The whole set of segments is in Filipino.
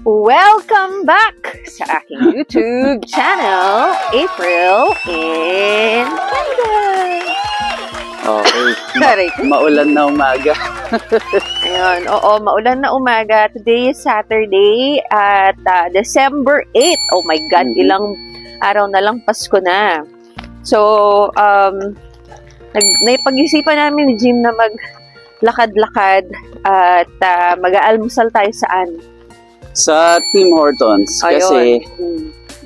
Welcome back sa aking YouTube channel, April in Canada. Okay. Sorry. Maulan na umaga. Ayun, oo, maulan na umaga. Today is Saturday at December 8. Oh my God, ilang araw na lang Pasko na. So, naipag-isipan namin ni Jim na maglakad-lakad at mag-aalmusal tayo saan? Sa Tim Hortons. Kasi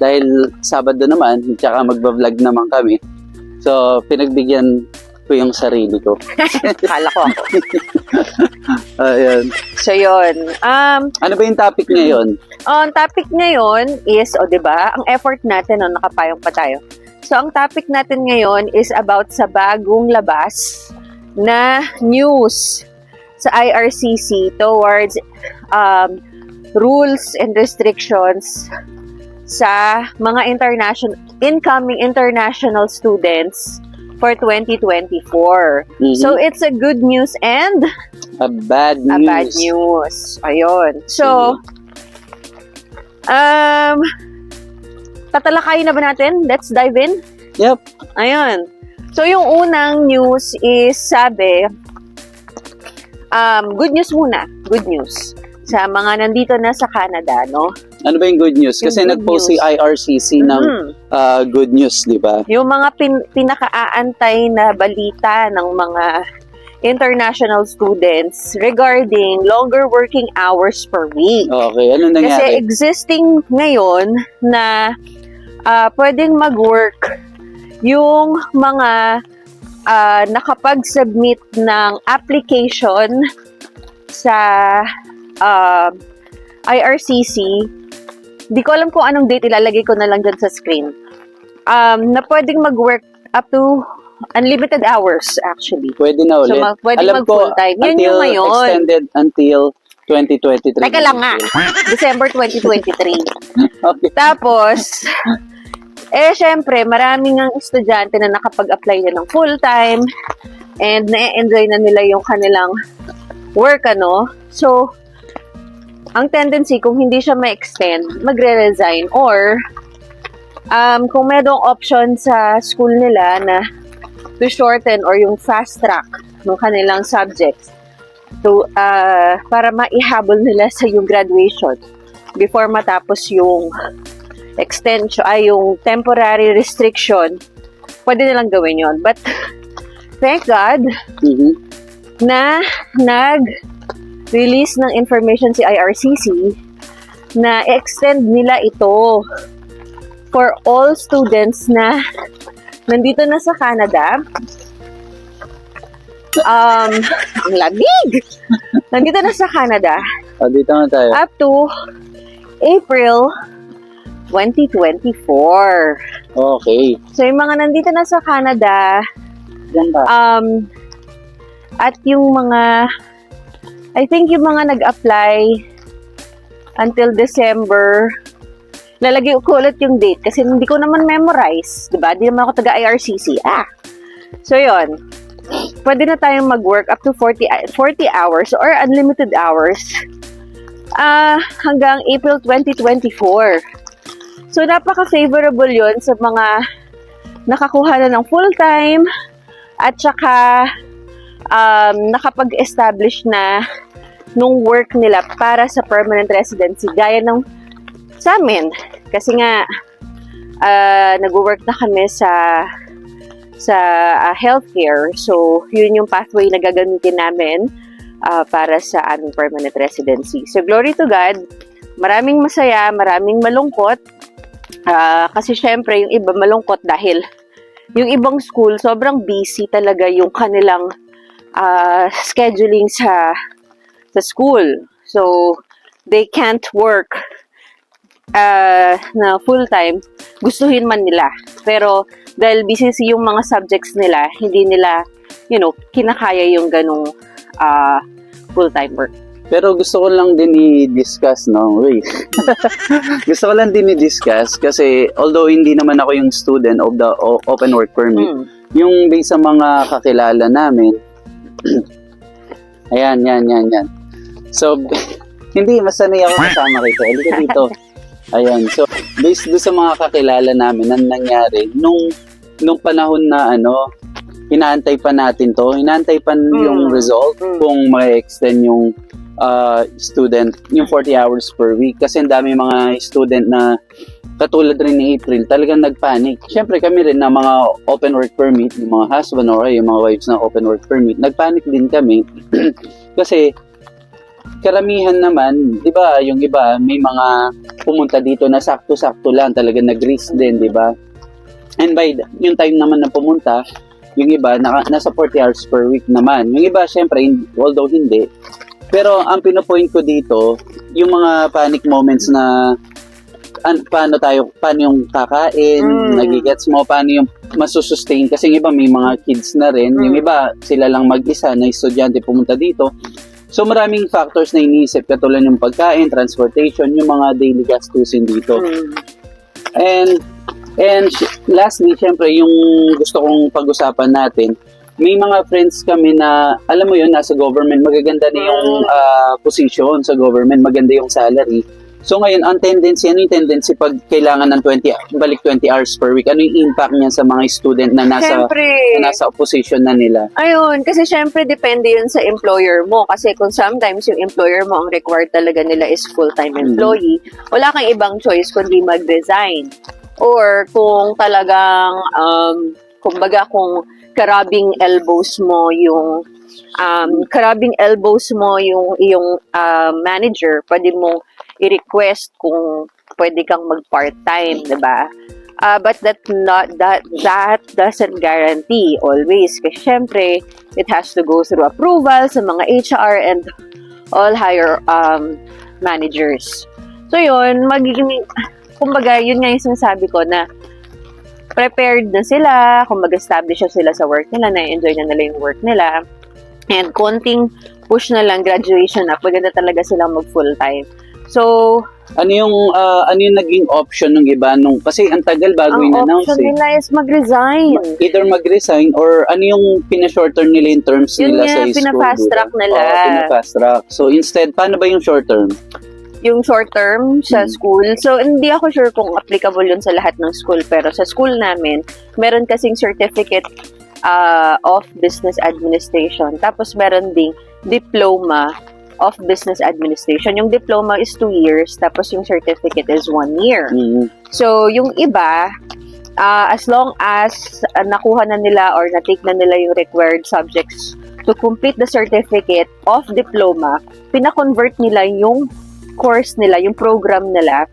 dahil Sabado naman, tsaka magbablog naman kami. So, pinagbigyan ko yung sarili ko. Kala ko ako. Ayan. So, yun. Ano ba yung topic ngayon? Ang topic ngayon is, diba, ang effort natin, nakapayong pa tayo. So, ang topic natin ngayon is about sa bagong labas na news sa IRCC towards rules and restrictions sa mga incoming international students for 2024. So, it's a good news and a bad news. A bad news. Ayun. So, tatalakayin na ba natin? Let's dive in. Yep. Ayun. So, yung unang news is, sabi, good news muna. Good news. Sa mga nandito na sa Canada, no? Ano ba yung good news? Kasi nag-post si IRCC ng good news, di ba? Yung mga pinaka-aantay na balita ng mga international students regarding longer working hours per week. Okay, ano nangyari? Kasi existing ngayon na pwedeng mag-work yung mga nakapag-submit ng application sa IRCC. Di ko alam kung anong date, ilalagay ko na lang dyan sa screen. Na pwedeng mag-work up to unlimited hours, actually. Pwede na ulit. So, pwede alam ko, mag-full-time. Yun yung ngayon. Extended until 2023. Teka lang nga. December 2023. Okay. Tapos, syempre, maraming ang estudyante na nakapag-apply na ng full-time and na-enjoy na nila yung kanilang work, So, ang tendency, kung hindi siya ma-extend, magre-resign or kung mayroong option sa school nila na to shorten or yung fast track ng kanilang subjects to, para maihabol nila sa yung graduation before matapos yung extension, yung temporary restriction, pwede nilang gawin yon. But, thank God, na nag-release ng information si IRCC na extend nila ito for all students na nandito na sa Canada. Ang lamig! Nandito na sa Canada. Dito na tayo. Up to April 2024. Okay. So, yung mga nandito na sa Canada, Ganda. at yung mga, I think yung mga nag-apply until December, lalagay ko ulit yung date kasi hindi ko naman memorize, diba? Di naman ako taga-IRCC. So, yon. Pwede na tayong mag-work up to 40 hours or unlimited hours hanggang April 2024. So, napaka-favorable yon sa mga nakakuha na ng full-time at saka nakapag-establish na nung work nila para sa permanent residency gaya ng sa amin. Kasi nga nag-work na kami sa healthcare. So, yun yung pathway na gagamitin namin para sa aming permanent residency. So, glory to God. Maraming masaya, maraming malungkot. Kasi syempre, yung iba malungkot dahil yung ibang school, sobrang busy talaga yung kanilang scheduling sa school. So, they can't work na full-time. Gustuhin man nila. Pero, dahil busy yung mga subjects nila, hindi nila, kinakaya yung ganong full-time work. Pero gusto ko lang din i-discuss, gusto ko lang din i-discuss kasi although hindi naman ako yung student of the open work permit, yung based sa mga kakilala namin, ayan. So, Hindi, mas sanay ako kasama kita. Halika dito. Ayan. So, based doon sa mga kakilala namin na nangyari, nung panahon na inaantay pa natin to, inaantay pa yung result kung ma-extend yung student, yung 40 hours per week. Kasi ang dami mga student na katulad rin ni April, talagang nagpanic. Siyempre kami rin na mga open work permit, yung mga husband or yung mga wives na open work permit, nagpanic din kami. Kasi karamihan naman, di ba, yung iba, may mga pumunta dito na sakto-sakto lang, talagang nag-risk din, di ba? And by yung time naman na pumunta, yung iba, nasa 40 hours per week naman. Yung iba, syempre, although hindi. Pero ang pinopoint ko dito, yung mga panic moments na paano yung kakain, nagigets mo, paano yung masusustain, kasi yung iba may mga kids na rin, yung iba sila lang mag-isa na estudyante pumunta dito. So maraming factors na iniisip, katulad yung pagkain, transportation, yung mga daily gastusin dito. And lastly, syempre yung gusto kong pag-usapan natin, may mga friends kami na, alam mo yun, nasa government, magaganda na yung position sa government, maganda yung salary. So ngayon, ang tendency, ano yung tendency pag kailangan ng 20 hours per week? Ano yung impact niyan sa mga student na nasa opposition na nila? Ayun, kasi syempre depende yun sa employer mo. Kasi kung sometimes yung employer mo, ang required talaga nila is full-time employee, wala kang ibang choice kundi mag-resign. Or kung talagang, kumbaga kung karabing elbows mo yung iyong manager, pwede mong i-request kung pwede kang mag-part-time, diba? But that doesn't guarantee always. Kasi syempre, it has to go through approval sa mga HR and all higher managers. So yun, kumbaga, yun nga yung sinasabi ko na prepared na sila, kumbaga established na sila sa work nila, na-enjoy na nila yung work nila. And konting push na lang, graduation na, maganda talaga silang mag-full-time. So, ano yung naging option ng iba kasi ang tagal bago in-announce. Ang option nila is mag-resign. Either mag-resign or ano yung pina-short term nila in terms yun nila nga, sa school. pina-fast track nila. Pina-fast track. So instead, paano ba yung short term? Yung short term sa school. So, hindi ako sure kung applicable yun sa lahat ng school. Pero sa school namin, meron kasing certificate of business administration. Tapos meron ding diploma of business administration. Yung diploma is 2 years, tapos yung certificate is 1 year. So, yung iba, as long as nakuha na nila or na-take na nila yung required subjects to complete the certificate of diploma, pina-convert nila yung course nila, yung program nila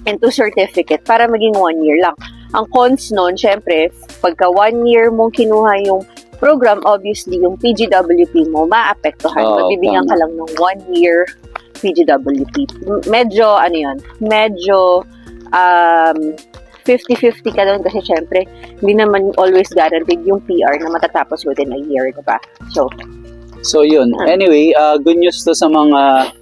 into certificate para maging 1 year lang. Ang cons nun, syempre, pagka 1 year mong kinuha yung program, obviously, yung PGWP mo, maapektuhan. Magbibigyan ka lang ng 1 year PGWP. Medyo, medyo 50-50 ka doon kasi syempre, hindi naman always guaranteed yung PR na matatapos within a year, diba? So yun. Anyway, good news to sa mga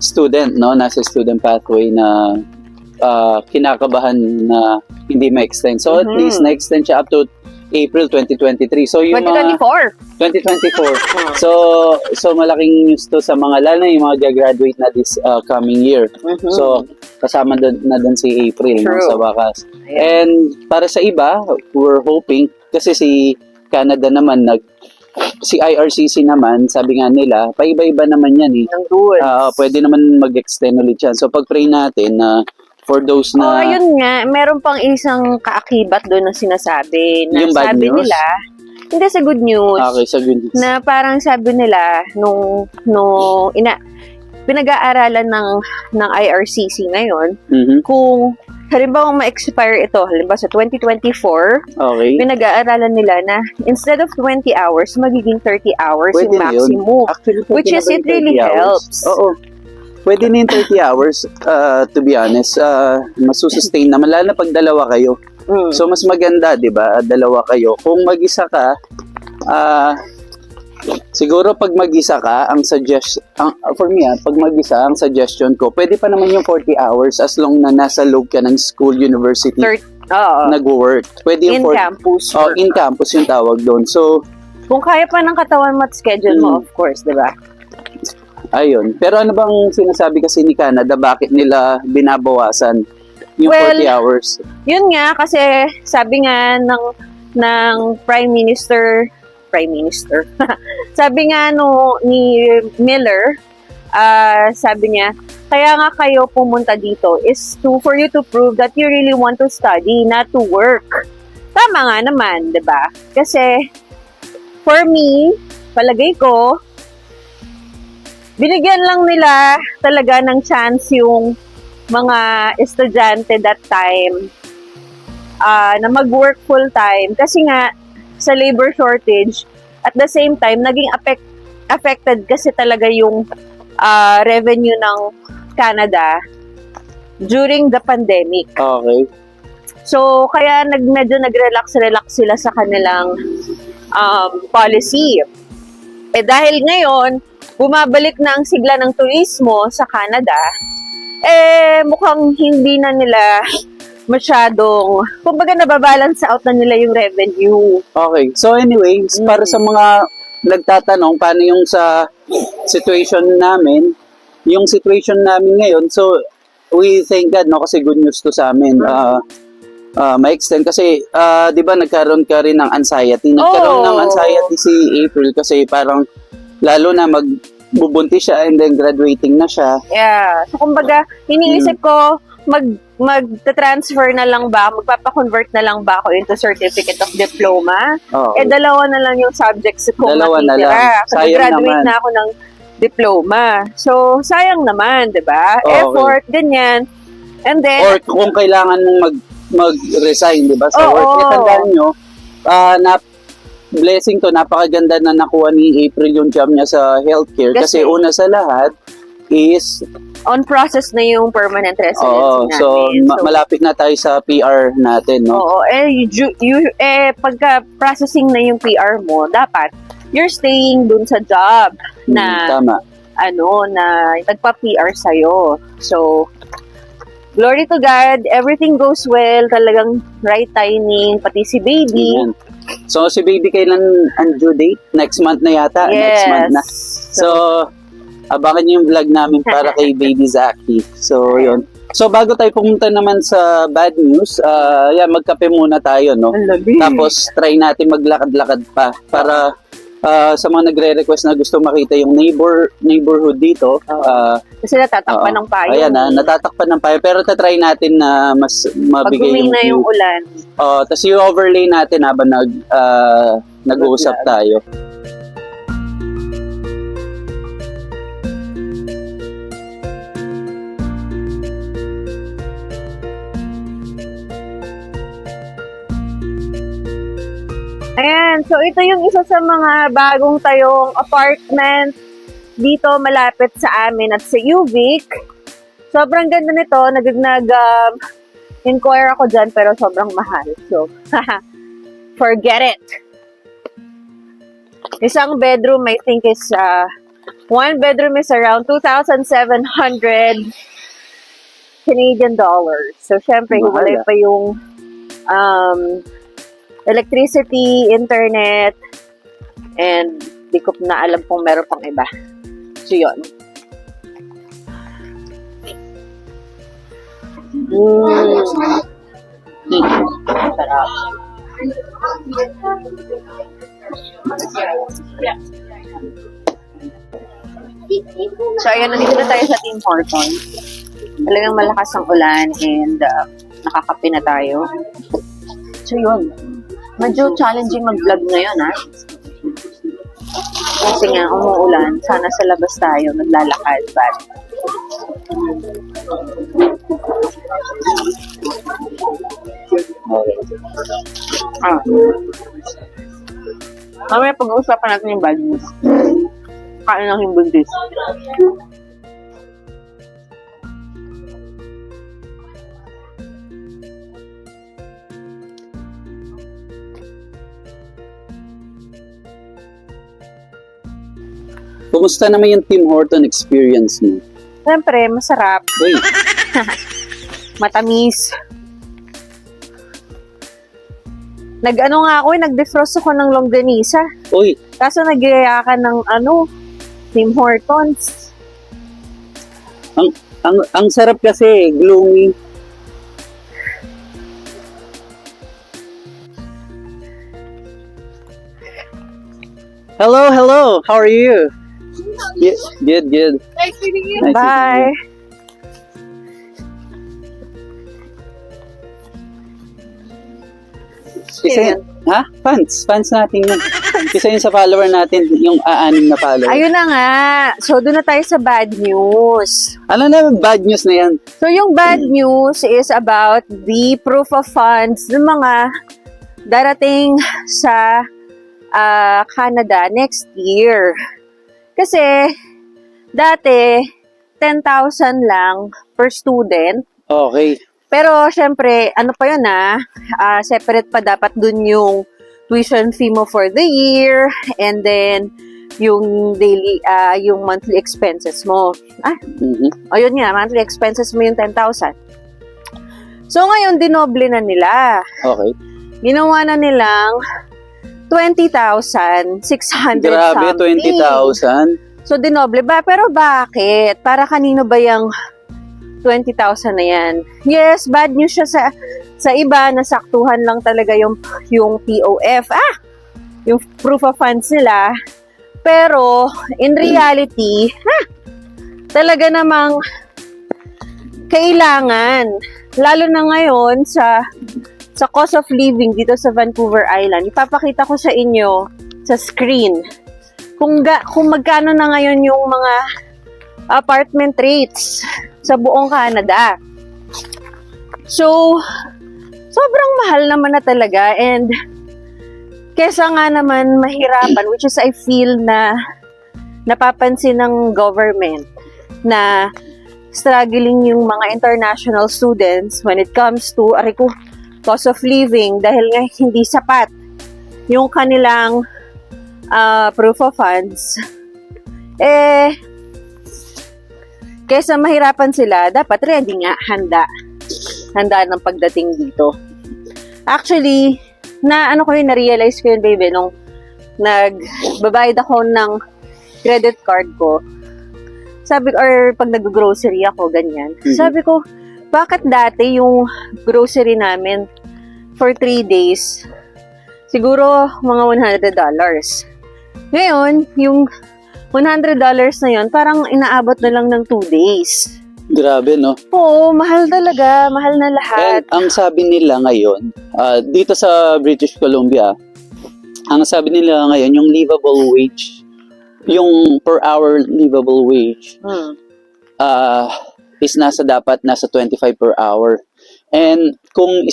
student, no? Nasa student pathway na kinakabahan na hindi ma-extend. So at least na-extend siya up to April 2023. So yung 2024. So malaking news to sa mga lalo na yung mga gagraduate na this coming year. So kasama na doon si April, no, sa wakas. And para sa iba, we're hoping kasi si Canada naman si IRCC naman, sabi nga nila, paiba-iba naman yan pwede naman mag-extend ulit yan. So pag-pray natin na for those na... ayun nga. Meron pang isang kaakibat doon na sinasabi. Na yung bad sabi news? nila, hindi sa good news. Okay, sa good news. Na parang sabi nila, pinag-aaralan ng IRCC ngayon, kung halimbawa ma-expire ito, halimbawa sa 2024, pinag-aaralan nila na instead of 20 hours, magiging 30 hours yung maximum. Actually, which is, it really helps. Oo. Pwede na yung 30 hours, to be honest, masusustain naman, lalo na pag dalawa kayo. So, mas maganda, di ba? Dalawa kayo. Kung mag-isa ka, siguro pag mag-isa ka, for me, pag mag-isa, ang suggestion ko, pwede pa naman yung 40 hours as long na nasa loob ka ng school, university, nag-work. Pwede yung in-campus. In-campus yung tawag doon. So, kung kaya pa ng katawan mo at schedule mo, of course, di ba? Ayun. Pero ano bang sinasabi kasi ni Canada, bakit nila binabawasan yung Well, 40 hours? Yun nga, kasi sabi nga ng Prime Minister, sabi nga ni Miller, sabi niya, kaya nga kayo pumunta dito is for you to prove that you really want to study, not to work. Tama nga naman, 'di ba? Kasi for me, palagay ko, binigyan lang nila talaga ng chance yung mga estudyante that time na mag-work full-time kasi nga sa labor shortage, at the same time, naging affected kasi talaga yung revenue ng Canada during the pandemic. Okay. So, kaya medyo nag-relax sila sa kanilang policy. Dahil ngayon, bumabalik na ang sigla ng turismo sa Canada, mukhang hindi na nila masyadong, kumbaga nababalance out na nila yung revenue. Okay. So anyway, para sa mga nagtatanong paano yung sa situation namin, yung situation namin ngayon, so we thank God, no, kasi good news to sa amin. Ma-extend kasi, di ba nagkaroon ka rin ng anxiety? Nagkaroon ng anxiety si April kasi parang lalo na magbubuntis siya and then graduating na siya. Yeah. So, kumbaga, iniisip ko, magta-transfer na lang ba, magpapa-convert na lang ba ako into Certificate of Diploma? Oo. Dalawa na lang yung subjects ko Dalawa na matitira. lang. Kasi Sayang graduate naman. na ako ng diploma. So, sayang naman, di ba? Okay. Effort, ganyan. And then, Or kung kailangan mong mag-resign, di ba, sa Oo. work. Tandaan nyo, blessing to, napakaganda na nakuha ni April yung job niya sa healthcare. Kasi Kasi una sa lahat is, on process na yung permanent residency so namin. malapit na tayo sa PR natin, no? Oo, pagka processing na yung PR mo, dapat you're staying dun sa job na Tama. na nagpa-PR sa'yo. So, glory to God, everything goes well, talagang right timing, pati si baby. Ayan. So, si baby kailan ang due date? Next month na yata? Yes. Next month na. So, abangan niyo yung vlog namin para kay baby Zaki. So, yun. So, bago tayo pumunta naman sa bad news, magkape muna tayo, no? Tapos, try natin maglakad-lakad pa para sa mga nagre-request na gusto makita yung neighborhood dito. Kasi natatakpan ng payo. Ayan, natatakpan ng payo. Pero tatry natin na mas Pag mabigay yung na yung view. ulan. Tapos yung overlay natin habang nag-uusap tayo. Ayan, so ito yung isa sa mga bagong tayong apartment dito malapit sa amin at sa UVic. Sobrang ganda nito, inquire ako dyan pero sobrang mahal. So, forget it. Isang bedroom I think is, one bedroom is around 2,700 Canadian dollars. So, syempre, Mahal, hiwalay pa yung electricity, internet, and di ko na alam kung meron pang iba. So, yun. Sarap. So, ayan, nandito na tayo sa Tim Hortons. Talagang malakas ang ulan and nakakape na tayo. So, yun. Medyo challenging mag-vlog ngayon, ha? Kasi nga, umuulan. Sana sa labas tayo, naglalakad. But, mamaya pag-uusapan natin yung bad news. Kain ng himbundis. Kumusta naman yung Tim Horton experience mo? Siyempre, masarap. Uy, Matamis. Nag-ano nga ako, nag-defrost ako ng longganisa. uy, Kaso nagyaya ka ng Tim Hortons. Ang sarap kasi, gloomy. Hello. How are you? Good. Nice meeting you. Nice Bye. Isa, ha? Fans natin yun. Isa yun sa follower natin, yung aanim na follower. Ayun na nga. So, doon na tayo sa bad news. Ano na yung bad news na yan? So, yung bad news is about the proof of funds ng mga darating sa Canada next year. Kasi, dati, 10,000 lang per student. Okay. Pero, syempre, ano pa yun separate pa dapat dun yung tuition fee mo for the year and then yung daily, yung monthly expenses mo. Mhm. O yun nga, monthly expenses mo yung 10,000. So, ngayon, dinoble na nila. Okay. Ginawa na nilang 20,600 Grabe, something. 20,000. So, dinoble ba? Pero bakit? Para kanino ba yung 20,000 na yan? Yes, bad news siya sa iba. Nasaktuhan lang talaga yung POF. Yung proof of funds nila. Pero, in reality, talaga namang kailangan. Lalo na ngayon sa cost of living dito sa Vancouver Island. Ipapakita ko sa inyo sa screen kung magkano na ngayon yung mga apartment rates sa buong Canada. So, sobrang mahal naman na talaga and kesa nga naman mahirapan, which is I feel na napapansin ng government na struggling yung mga international students when it comes to cost of living dahil nga hindi sapat yung kanilang proof of funds. Kesa mahirapan sila, dapat ready nga, handa ng pagdating dito. Actually, na-realize ko yun, baby, nung nagbabayad ako ng credit card ko. Sabi ko, or pag nag-grocery ako, ganyan. Mhm. Sabi ko, bakit dati yung grocery namin for 3 days, siguro mga $100. Ngayon, yung $100 na yon parang inaabot na lang ng 2 days. Grabe, no? Oo, mahal talaga. Mahal na lahat. And ang sabi nila ngayon, dito sa British Columbia, ang sabi nila ngayon, yung livable wage, yung per hour livable wage, is dapat nasa 25 per hour. And kung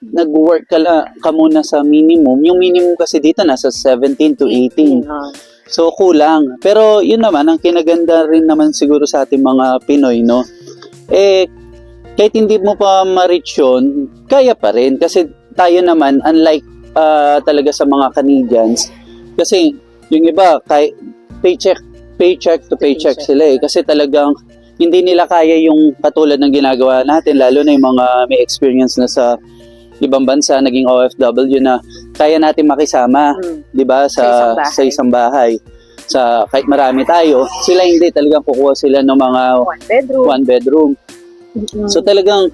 nag-work ka muna sa minimum, yung minimum kasi dito nasa 17 to 18. So, kulang. Pero, yun naman, ang kinaganda rin naman siguro sa ating mga Pinoy, no? Kahit hindi mo pa ma-reach yun, kaya pa rin. Kasi tayo naman, unlike talaga sa mga Canadians, kasi yung iba, paycheck to paycheck sila eh. Kasi talagang, hindi nila kaya yung katulad ng ginagawa natin, lalo na yung mga may experience na sa ibang bansa, naging OFW na kaya natin makisama, 'di ba, sa isang bahay. Kahit marami tayo, sila hindi, talagang kukuha sila ng mga one bedroom. So talagang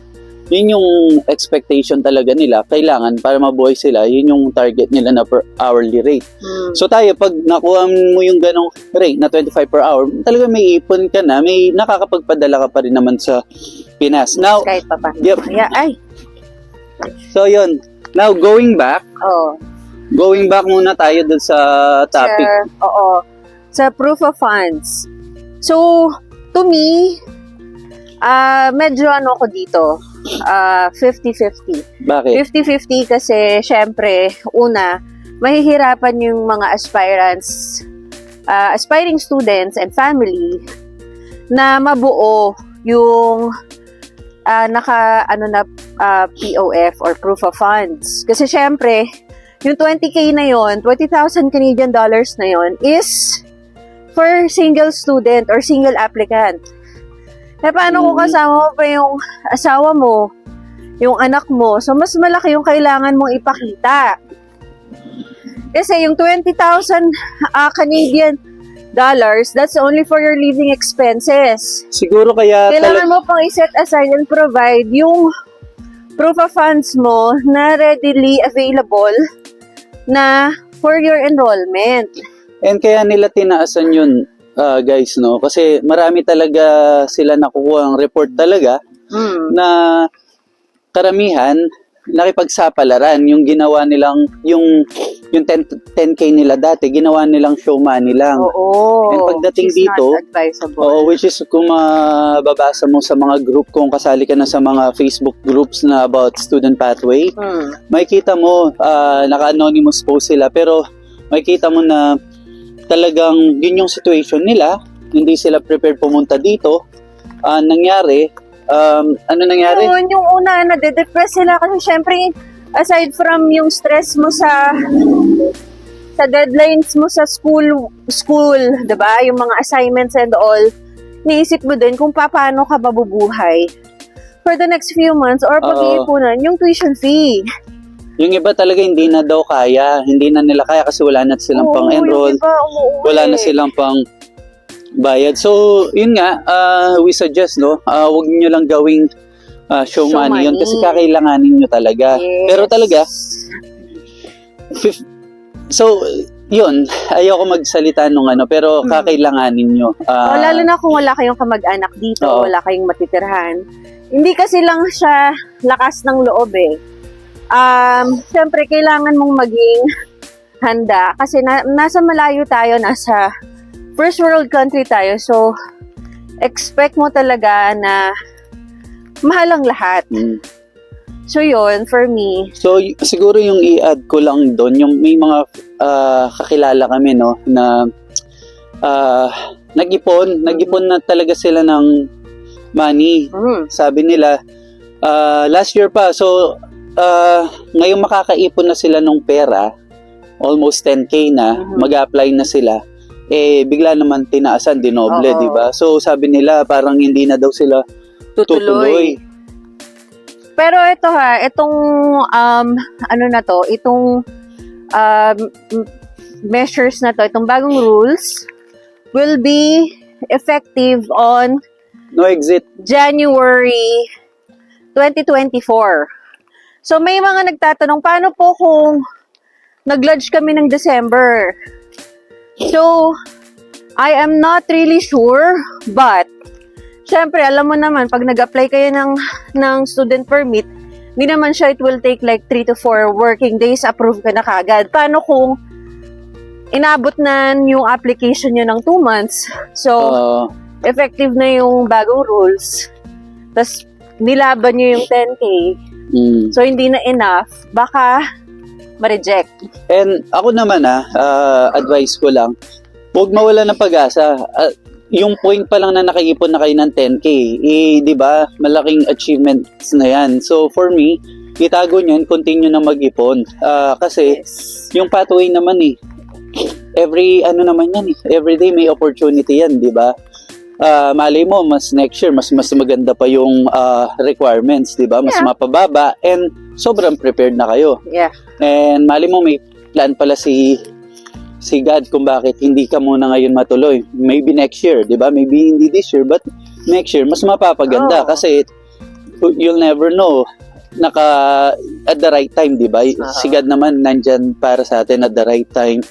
yun yung expectation talaga nila. Kailangan para mabuhay sila, yun yung target nila na per hourly rate. So tayo, pag nakuha mo yung ganong rate na 25 per hour, talaga may ipon ka na, may nakakapagpadala ka pa rin naman sa Pinas. Now, kahit pa pa. Yep. Ay. So yun, now going back muna tayo dun sa topic. Sa proof of funds. So, to me, medyo ako dito, 50-50. Bakit? 50-50 kasi, syempre, una, mahihirapan yung mga aspiring students and family na mabuo yung POF or proof of funds. Kasi syempre, yung 20K na yon, 20,000 Canadian dollars na yon is for single student or single applicant. Paano kung kasama mo pa yung asawa mo, yung anak mo? So, mas malaki yung kailangan mong ipakita. Kasi yung 20,000 Canadian that's only for your living expenses. Siguro kaya Kailangan mo pang i-set aside and provide yung proof of funds mo na readily available na for your enrollment. and kaya nila tinaasan yun, guys, no? Kasi marami talaga sila nakukuha ang report talaga na karamihan nakipagsapalaran yung ginawa nilang yung 10K nila dati, ginawa nilang show money lang. Oo. And pagdating which is dito, not advisable. Oo, which is kung mababasa mo sa mga group, kung kasali ka na sa mga Facebook groups na about student pathway, makikita mo, naka-anonymous post sila, pero makikita mo na talagang yun yung situation nila, hindi sila prepared pumunta dito. Ano nangyari? Yun, yung una, nade-depress sila kasi syempre, aside from yung stress mo sa deadlines mo sa school, 'di ba? Yung mga assignments and all, niisip mo din kung paano ka mabubuhay for the next few months or pag-iipunan yung tuition fee. Yung iba talaga hindi na daw kaya, hindi na nila kaya kasi wala na silang pang-enroll, yung iba umuwi. wala na silang pang bayad. So, yun nga, we suggest, no, wag niyo lang gawing show money yun kasi kakailanganin nyo talaga. Yes. Pero talaga, so, yun, ayoko magsalita nung ano, pero kakailanganin nyo. Lalo na kung wala kayong kamag-anak dito, wala kayong matitirhan. Hindi kasi lang siya lakas ng loob eh. Siyempre, kailangan mong maging handa kasi nasa malayo tayo, nasa first world country tayo. So, expect mo talaga na mahal ang lahat. So, yun, for me. So, siguro yung i-add ko lang doon, yung may mga kakilala kami, no, na nag-ipon na talaga sila ng money. Sabi nila, last year pa, so, ngayon makakaipon na sila ng pera, almost 10K na, mag-apply na sila. Bigla naman tinaasan, dinoble, di ba? So, sabi nila, parang hindi na daw sila tutuloy. Pero ito itong itong measures na to, itong bagong rules will be effective on No exit. January 2024. So may mga nagtatanong, paano po kung nag-lodge kami ng December? So, I am not really sure, but syempre, alam mo naman, pag nag-apply kayo ng student permit, hindi naman siya, it will take like 3 to 4 working days, approve ka na kagad. Paano kung inabot na yung application nyo ng 2 months? So, effective na yung bagong rules. Tapos, nilaban nyo yung 10K. So, hindi na enough. Baka ma-reject. And ako naman advice ko lang, huwag mawala ng pag-asa. Yung point pa lang na nakaipon na kayo ng 10K, di ba, malaking achievements na yan. So, for me, itago nyo, continue na mag-ipon. Kasi, yung pathway naman every day may opportunity yan, di ba? Malay mo, mas next year, mas maganda pa yung requirements, di ba? Mas mapababa, and sobrang prepared na kayo. Yeah. And malay mo, may plan pala si God kung bakit hindi ka muna ngayon matuloy. Maybe next year, di ba? Maybe hindi this year, but next year, mas mapapaganda. Kasi you'll never know. At the right time, di ba? Si God naman nandyan para sa atin at the right time,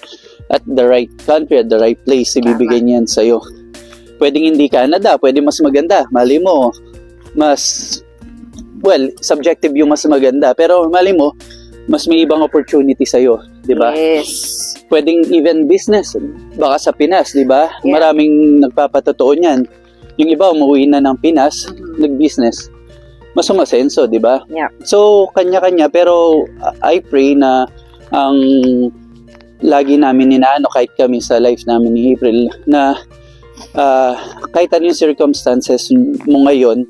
at the right country, at the right place. Ibibigay niyan sa'yo. Pwedeng hindi Canada, pwede mas maganda. Malay mo, subjective yung mas maganda. Pero malay mo, mas may ibang opportunity sa'yo, di ba? Yes. Pwedeng even business, baka sa Pinas, di ba? Yeah. Maraming nagpapatotoo niyan. Yung iba, umuwi na ng Pinas, nag-business. Mas umasenso, di ba? Yeah. So, kanya-kanya, pero I pray na ang lagi namin inaano, kahit kami sa life namin ni April, na kahit ano yung circumstances mo ngayon,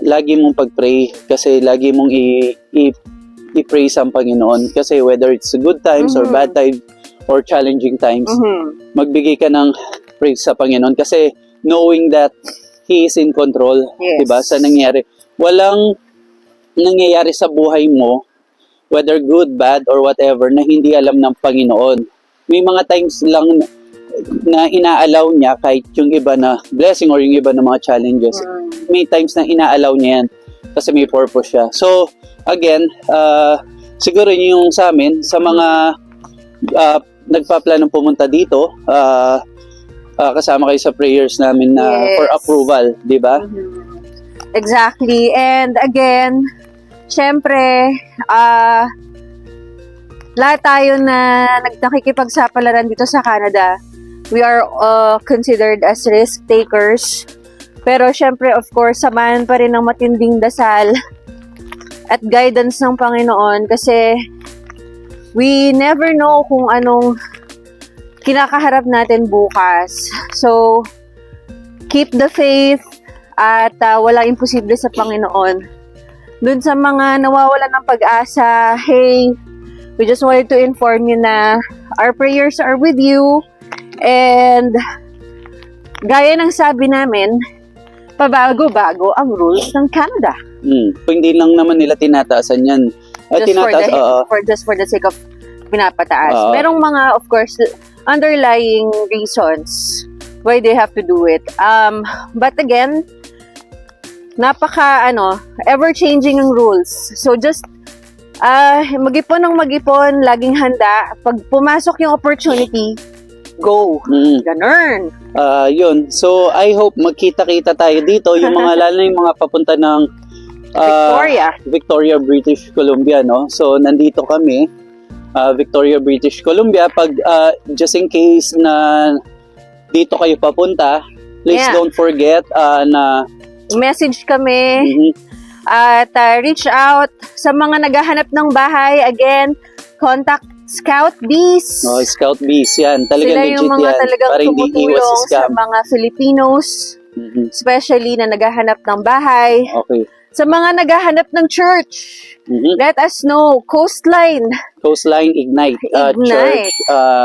lagi mong pag-pray kasi lagi mong i-praise ang Panginoon kasi whether it's good times or bad times or challenging times, magbigay ka ng praise sa Panginoon kasi knowing that He is in control, diba? Sa nangyayari. Walang nangyayari sa buhay mo, whether good, bad, or whatever, na hindi alam ng Panginoon. May mga times lang na inaalaw niya kahit yung iba na blessing or yung iba na mga challenges. May times na inaalaw niya yan kasi may purpose siya. So, again, siguro yung sa amin, sa mga nagpaplanong pumunta dito, kasama kayo sa prayers namin na Yes. for approval, di ba? Exactly. And again, syempre, lahat tayo na nakikipagsapalaran dito sa Canada, we are considered as risk takers. Pero syempre, of course, samahan pa rin ng matinding dasal at guidance ng Panginoon kasi we never know kung anong kinakaharap natin bukas. So, keep the faith at walang imposible sa Panginoon. Dun sa mga nawawalan ng pag-asa, hey, we just wanted to inform you na our prayers are with you. And gaya ng sabi namin, pabago-bago ang rules ng Canada. Hindi lang naman nila tinataasan yan. Just for the sake of pinapataas. Oo. Merong mga, of course, underlying reasons why they have to do it. But again, ever-changing ang rules. So just mag-ipon ng mag-ipon, laging handa. Pag pumasok yung opportunity, go. Ganun. Yun. So, I hope magkita-kita tayo dito. Yung mga, lalo na yung mga papunta ng Victoria, British Columbia, no? So, nandito kami, Victoria, British Columbia. Pag, just in case na dito kayo papunta, please don't forget na message kami. At reach out sa mga naghahanap ng bahay. Again, contact Scout Bees. Scout Bees, yan. Talagang Sila legit yung mga yan. talagang Para hindi iwas tumutulong scam. sa mga Filipinos, especially na naghahanap ng bahay. Okay. Sa mga naghahanap ng church, let us know. Coastline Ignite. Ignite. Church.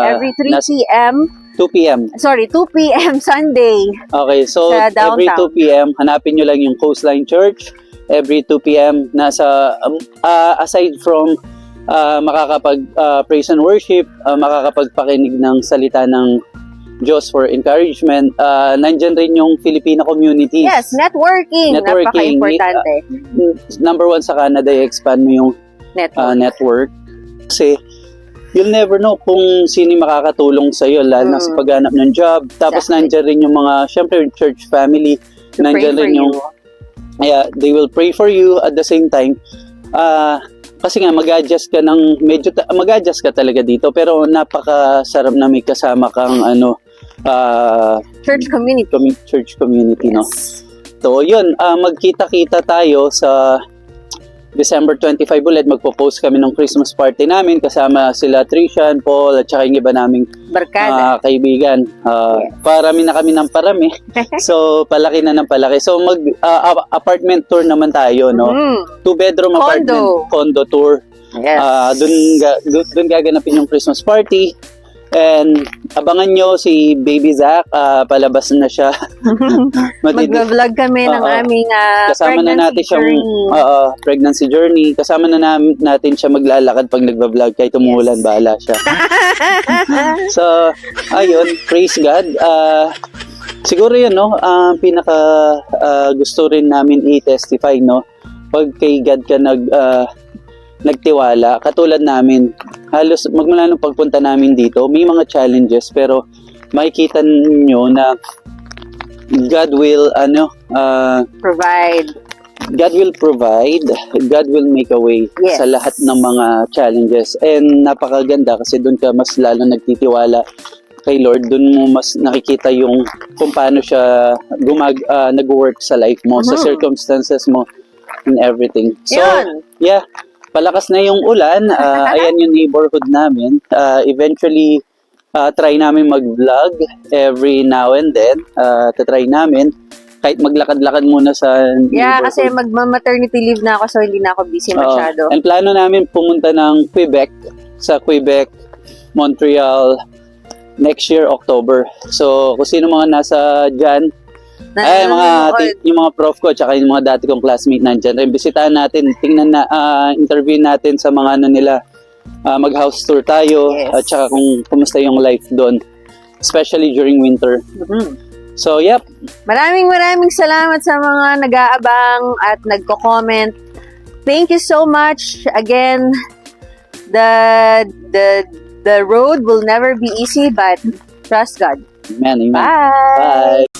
Every 3 p.m. 2 p.m. Sorry, 2 p.m. Sunday. Okay, so Sa every downtown. 2 p.m. hanapin nyo lang yung Coastline Church. Every 2 p.m. nasa aside from makakapag praise and worship, makakapagpakinig ng salita ng Diyos for encouragement, nandyan rin yung Filipino community. Yes, networking. Napaka-importante. Number 1 sa Canada, i-expand mo yung network. Kasi you'll never know kung sino yung makakatulong sa'yo, lalo na sa paghanap ng job. Tapos nandyan rin yung mga, syempre, church family. Nandyan rin yung, they will pray for you at the same time. Kasi nga, mag-adjust ka mag-adjust ka talaga dito. Pero napakasarap na may kasama kang, church community. Church community, Yes. no? So, yun, magkita-kita tayo sa December 25 ulit, magpo-post kami ng Christmas party namin kasama sila Trisha, Paul, at saka yung iba naming Barkada. kaibigan. Parami na kami ng parami. So, palaki na ng palaki. So, apartment tour naman tayo, no? 2-bedroom apartment, condo tour. Yes. Dun gaganapin yung Christmas party. And abangan nyo si Baby Zach, palabas na siya. Mag-vlog kami ng aming kasama na natin siyang pregnancy journey. Kasama na natin siya maglalakad pag nagba-vlog kahit umuulan, bahala siya. So, ayun, praise God. Siguro yun, no, pinaka gusto rin namin i-testify, no, pag kay God ka nagtiwala, katulad namin, halos magmula nung pagpunta namin dito, may mga challenges, pero makikita nyo na God will provide. God will provide, God will make a way sa lahat ng mga challenges. And napakaganda kasi doon ka mas lalo nagtitiwala kay Lord, doon mo mas nakikita yung kung paano siya nag-work sa life mo, sa circumstances mo, and everything. So, yeah, palakas na yung ulan. Ayan yung neighborhood namin. Eventually, try namin mag-vlog every now and then. Try namin. Kahit maglakad-lakad muna sa neighborhood. Yeah, kasi magma-maternity leave na ako so hindi na ako busy masyado. And plano namin pumunta ng Quebec. Sa Quebec, Montreal, next year, October. So, kung sino mga nasa dyan, yung mga prof ko tsaka yung mga dati kong classmate nandyan. Bisitahan natin, interview natin sa mga nila. Mag-house tour tayo at tsaka kung kumusta yung life doon. especially during winter. Mhm. So, yep. Maraming salamat sa mga nag-aabang at nagko-comment. Thank you so much. Again, the road will never be easy, but trust God. Amen. Bye! Bye.